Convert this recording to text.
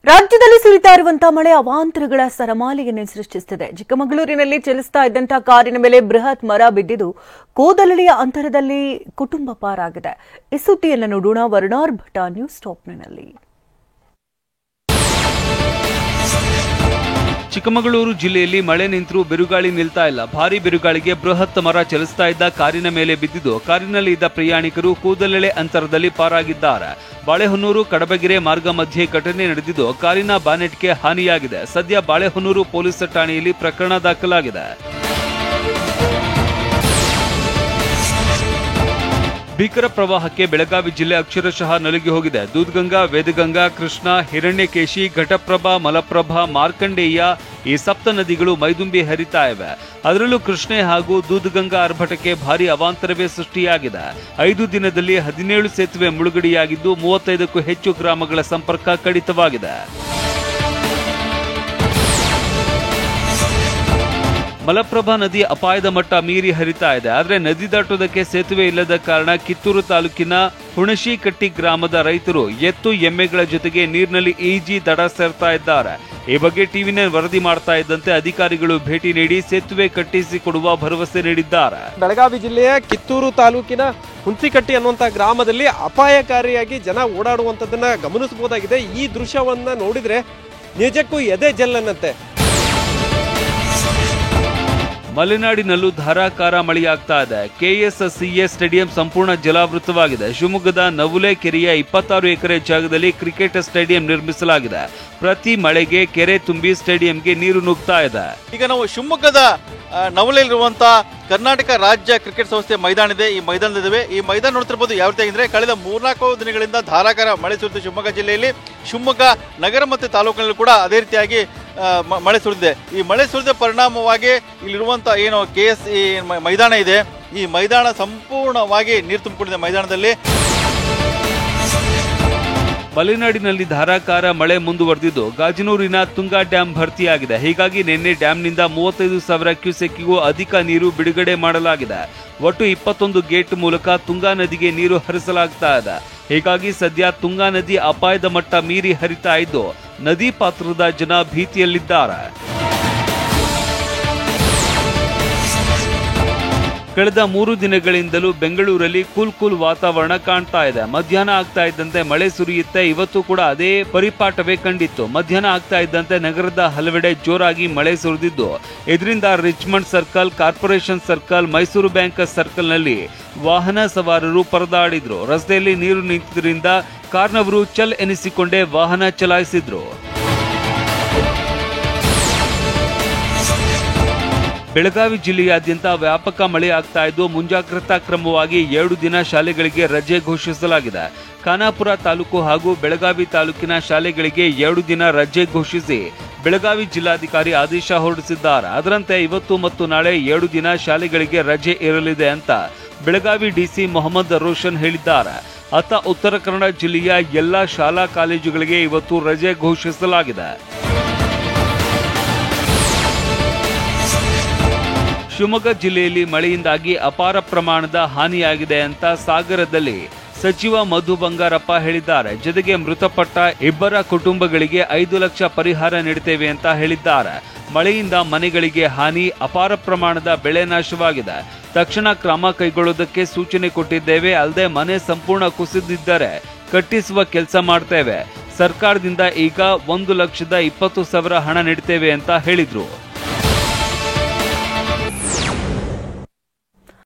ರಾಜ್ಯದಲ್ಲಿ ಸುರಿತಾ ಇರುವಂತಹ ಮಳೆ ಅವಾಂತರಗಳ ಸರಮಾಲೆಯನ್ನು ಸೃಷ್ಟಿಸುತ್ತಿದೆ. ಚಿಕ್ಕಮಗಳೂರಿನಲ್ಲಿ ಚಲಿಸ್ತಾ ಇದ್ದಂತಹ ಕಾರಿನ ಮೇಲೆ ಬೃಹತ್ ಮರ ಬಿದ್ದಿದ್ದು ಕೂದಲೆಳೆಯ ಅಂತರದಲ್ಲಿ ಕುಟುಂಬ ಪಾರಾಗಿದೆ. ಈ ಸುದ್ದಿಯನ್ನು ನೋಡೋಣ ವರ್ಣಾರ್ ಭಟ್ಟ ನ್ಯೂಸ್ ಟಾಪ್ನಲ್ಲಿ. ಚಿಕ್ಕಮಗಳೂರು ಜಿಲ್ಲೆಯಲ್ಲಿ ಮಳೆ ನಿಂತರೂ ಬಿರುಗಾಳಿ ನಿಲ್ತಾ ಇಲ್ಲ. ಭಾರೀ ಬಿರುಗಾಳಿಗೆ ಬೃಹತ್ ಮರ ಚಲಿಸ್ತಾ ಇದ್ದ ಕಾರಿನ ಮೇಲೆ ಬಿದ್ದಿದ್ದು ಕಾರಿನಲ್ಲಿ ಇದ್ದ ಪ್ರಯಾಣಿಕರು ಕೂದಲೆಳೆ ಅಂತರದಲ್ಲಿ ಪಾರಾಗಿದ್ದಾರೆ. ಬಾಳೆಹೊನ್ನೂರು ಕಡಬಗೆರೆ ಮಾರ್ಗ ಮಧ್ಯೆ ಘಟನೆ ನಡೆದಿದ್ದು ಕಾರಿನ ಬಾನೆಟ್ಗೆ ಹಾನಿಯಾಗಿದೆ. ಸದ್ಯ ಬಾಳೆಹೊನ್ನೂರು ಪೊಲೀಸ್ ಠಾಣೆಯಲ್ಲಿ ಪ್ರಕರಣ ದಾಖಲಾಗಿದೆ. ಭೀಕರ ಪ್ರವಾಹಕ್ಕೆ ಬೆಳಗಾವಿ ಜಿಲ್ಲೆ ಅಕ್ಷರಶಃ ನಲುಗಿ ಹೋಗಿದೆ. ದೂದ್ಗಂಗಾ, ವೇದಗಂಗಾ, ಕೃಷ್ಣ, ಹಿರಣ್ಯಕೇಶಿ, ಘಟಪ್ರಭಾ, ಮಲಪ್ರಭಾ, ಮಾರ್ಕಂಡೇಯ ಈ ಸಪ್ತ ನದಿಗಳು ಮೈದುಂಬಿ ಹರಿತಾ ಇವೆ. ಅದರಲ್ಲೂ ಕೃಷ್ಣೆ ಹಾಗೂ ದೂದ್ಗಂಗಾ ಆರ್ಭಟಕ್ಕೆ ಭಾರಿ ಅವಾಂತರವೇ ಸೃಷ್ಟಿಯಾಗಿದೆ. 5 ದಿನದಲ್ಲಿ 17 ಸೇತುವೆ ಮುಳುಗಡೆಯಾಗಿದ್ದು 35ಕ್ಕೂ ಹೆಚ್ಚು ಗ್ರಾಮಗಳ ಸಂಪರ್ಕ ಕಡಿತವಾಗಿದೆ. ಮಲಪ್ರಭಾ ನದಿ ಅಪಾಯದ ಮಟ್ಟ ಮೀರಿ ಹರಿತಾ ಇದೆ. ಆದರೆ ನದಿ ದಾಟುವುದಕ್ಕೆ ಸೇತುವೆ ಇಲ್ಲದ ಕಾರಣ ಕಿತ್ತೂರು ತಾಲೂಕಿನ ಹುಣಶಿಕಟ್ಟಿ ಗ್ರಾಮದ ರೈತರು ಎತ್ತು ಎಮ್ಮೆಗಳ ಜೊತೆಗೆ ನೀರಿನಲ್ಲಿ ಈಜಿ ದಡ ಸೇರ್ತಾ ಇದ್ದಾರೆ. ಈ ಬಗ್ಗೆ ಟಿವಿನಲ್ಲಿ ವರದಿ ಮಾಡ್ತಾ ಇದ್ದಂತೆ ಅಧಿಕಾರಿಗಳು ಭೇಟಿ ನೀಡಿ ಸೇತುವೆ ಕಟ್ಟಿಸಿಕೊಡುವ ಭರವಸೆ ನೀಡಿದ್ದಾರೆ. ಬೆಳಗಾವಿ ಜಿಲ್ಲೆಯ ಕಿತ್ತೂರು ತಾಲೂಕಿನ ಹುಣಸಿಕಟ್ಟಿ ಅನ್ನುವಂತಹ ಗ್ರಾಮದಲ್ಲಿ ಅಪಾಯಕಾರಿಯಾಗಿ ಜನ ಓಡಾಡುವಂತದನ್ನ ಗಮನಿಸಬಹುದಾಗಿದೆ. ಈ ದೃಶ್ಯವನ್ನ ನೋಡಿದ್ರೆ ನಿಜಕ್ಕೂ ಎದೆ ಜಲ್ಲನ್ನಂತೆ. ಮಲೆನಾಡಿನಲ್ಲೂ ಧಾರಾಕಾರ ಮಳೆಯಾಗ್ತಾ ಇದೆ. ಕೆಎಸ್ಸಿಎ ಸ್ಟೇಡಿಯಂ ಸಂಪೂರ್ಣ ಜಲಾವೃತವಾಗಿದೆ. ಶಿವಮೊಗ್ಗದ ನವುಲೆ ಕೆರೆಯ 26 ಎಕರೆ ಜಾಗದಲ್ಲಿ ಕ್ರಿಕೆಟ್ ಸ್ಟೇಡಿಯಂ ನಿರ್ಮಿಸಲಾಗಿದೆ. ಪ್ರತಿ ಮಳೆಗೆ ಕೆರೆ ತುಂಬಿ ಸ್ಟೇಡಿಯಂಗೆ ನೀರು ನುಗ್ತಾ ಇದೆ. ಈಗ ನಾವು ಶಿವಮೊಗ್ಗದ ನವಲೆಯಲ್ಲಿರುವಂತಹ ಕರ್ನಾಟಕ ರಾಜ್ಯ ಕ್ರಿಕೆಟ್ ಸಂಸ್ಥೆ ಮೈದಾನ ಇದೆ. ಈ ಮೈದಾನದಿವೆ. ಈ ಮೈದಾನ ನೋಡ್ತಿರ್ಬೋದು ಯಾವ ರೀತಿ ಅಂದ್ರೆ ಕಳೆದ 3-4 ದಿನಗಳಿಂದ ಧಾರಾಕಾರ ಮಳೆ ಸುರಿದಿದೆ ಶಿವಮೊಗ್ಗ ಜಿಲ್ಲೆಯಲ್ಲಿ. ಶಿವಮೊಗ್ಗ ನಗರ ಮತ್ತು ತಾಲೂಕಿನಲ್ಲಿ ಕೂಡ ಅದೇ ರೀತಿಯಾಗಿ ಮಳೆ ಸುರಿದಿದೆ. ಈ ಮಳೆ ಸುರಿದ ಪರಿಣಾಮವಾಗಿ ಇಲ್ಲಿರುವಂತಹ ಏನು ಕೆಎಸ್ಸಿ ಮೈದಾನ ಇದೆ, ಈ ಮೈದಾನ ಸಂಪೂರ್ಣವಾಗಿ ನೀರು ತುಂಬಿಕೊಂಡಿದೆ. ಮೈದಾನದಲ್ಲಿ ಮಲೆನಾಡಿನಲ್ಲಿ ಧಾರಾಕಾರ ಮಳೆ ಮುಂದುವರೆದಿದ್ದು ಗಾಜನೂರಿನ ತುಂಗಾ ಡ್ಯಾಂ ಭರ್ತಿಯಾಗಿದೆ. ಹೀಗಾಗಿ ನಿನ್ನೆ ಡ್ಯಾಂನಿಂದ 35,000 ಕ್ಯೂಸೆಕ್ಕಿಗೂ ಅಧಿಕ ನೀರು ಬಿಡುಗಡೆ ಮಾಡಲಾಗಿದೆ. ಒಟ್ಟು 21 ಗೇಟ್ ಮೂಲಕ ತುಂಗಾ ನದಿಗೆ ನೀರು ಹರಿಸಲಾಗ್ತಾ ಇದೆ. ಹೀಗಾಗಿ ಸದ್ಯ ತುಂಗಾ ನದಿ ಅಪಾಯದ ಮಟ್ಟ ಮೀರಿ ಹರಿತಾ ಇದ್ದು ನದಿ ಪಾತ್ರದ ಜನ ಭೀತಿಯಲ್ಲಿದ್ದಾರೆ. ಕಳೆದ 3 ದಿನಗಳಿಂದಲೂ ಬೆಂಗಳೂರಲ್ಲಿ ಕೂಲ್ ವಾತಾವರಣ ಕಾಣ್ತಾ ಇದೆ. ಮಧ್ಯಾಹ್ನ ಆಗ್ತಾ ಇದ್ದಂತೆ ಮಳೆ ಸುರಿಯುತ್ತೆ. ಇವತ್ತು ಕೂಡ ಅದೇ ಪರಿಪಾಠವೇ ಕಂಡಿತ್ತು. ಮಧ್ಯಾಹ್ನ ಆಗ್ತಾ ಇದ್ದಂತೆ ನಗರದ ಹಲವೆಡೆ ಜೋರಾಗಿ ಮಳೆ ಸುರಿದಿದ್ದು ಇದರಿಂದ Richmond circle, corporation circle, Mysuru bank ಸರ್ಕಲ್ನಲ್ಲಿ ವಾಹನ ಸವಾರರು ಪರದಾಡಿದ್ರು. ರಸ್ತೆಯಲ್ಲಿ ನೀರು ನಿಂತಿದ್ದರಿಂದ ಕಾರ್ನವರು ಚಲ್ ಎನಿಸಿಕೊಂಡೇ ವಾಹನ ಚಲಾಯಿಸಿದ್ರು. ಬೆಳಗಾವಿ ಜಿಲ್ಲೆಯಾದ್ಯಂತ ವ್ಯಾಪಕ ಮಳೆ ಆಗ್ತಾ ಇದ್ದು ಮುಂಜಾಗ್ರತಾ ಕ್ರಮವಾಗಿ 2 ದಿನ ಶಾಲೆಗಳಿಗೆ ರಜೆ ಘೋಷಿಸಲಾಗಿದೆ. ಖಾನಾಪುರ ತಾಲೂಕು ಹಾಗೂ ಬೆಳಗಾವಿ ತಾಲೂಕಿನ ಶಾಲೆಗಳಿಗೆ 2 ದಿನ ರಜೆ ಘೋಷಿಸಿ ಬೆಳಗಾವಿ ಜಿಲ್ಲಾಧಿಕಾರಿ ಆದೇಶ ಹೊರಡಿಸಿದ್ದಾರೆ. ಅದರಂತೆ ಇವತ್ತು ಮತ್ತು ನಾಳೆ 2 ದಿನ ಶಾಲೆಗಳಿಗೆ ರಜೆ ಇರಲಿದೆ ಅಂತ ಬೆಳಗಾವಿ ಡಿಸಿ ಮೊಹಮ್ಮದ್ ರೋಷನ್ ಹೇಳಿದ್ದಾರೆ. ಅತ್ತ ಉತ್ತರ ಕನ್ನಡ ಜಿಲ್ಲೆಯ ಎಲ್ಲಾ ಶಾಲಾ ಕಾಲೇಜುಗಳಿಗೆ ಇವತ್ತು ರಜೆ ಘೋಷಿಸಲಾಗಿದೆ. ಶಿವಮೊಗ್ಗ ಜಿಲ್ಲೆಯಲ್ಲಿ ಮಳೆಯಿಂದಾಗಿ ಅಪಾರ ಪ್ರಮಾಣದ ಹಾನಿಯಾಗಿದೆ ಅಂತ ಸಾಗರದಲ್ಲಿ ಸಚಿವ ಮಧು ಬಂಗಾರಪ್ಪ ಹೇಳಿದ್ದಾರೆ. ಜೊತೆಗೆ ಮೃತಪಟ್ಟ 2 ಕುಟುಂಬಗಳಿಗೆ 5 ಲಕ್ಷ ಪರಿಹಾರ ನೀಡುತ್ತೇವೆ ಅಂತ ಹೇಳಿದ್ದಾರೆ. ಮಳೆಯಿಂದ ಮನೆಗಳಿಗೆ ಹಾನಿ, ಅಪಾರ ಪ್ರಮಾಣದ ಬೆಳೆ ನಾಶವಾಗಿದೆ. ತಕ್ಷಣ ಕ್ರಮ ಕೈಗೊಳ್ಳುವುದಕ್ಕೆ ಸೂಚನೆ ಕೊಟ್ಟಿದ್ದೇವೆ. ಅಲ್ಲದೆ ಮನೆ ಸಂಪೂರ್ಣ ಕುಸಿದಿದ್ದರೆ ಕಟ್ಟಿಸುವ ಕೆಲಸ ಮಾಡ್ತೇವೆ. ಸರ್ಕಾರದಿಂದ ಈಗ 1,20,000 ಹಣ ನೀಡುತ್ತೇವೆ ಅಂತ ಹೇಳಿದ್ರು.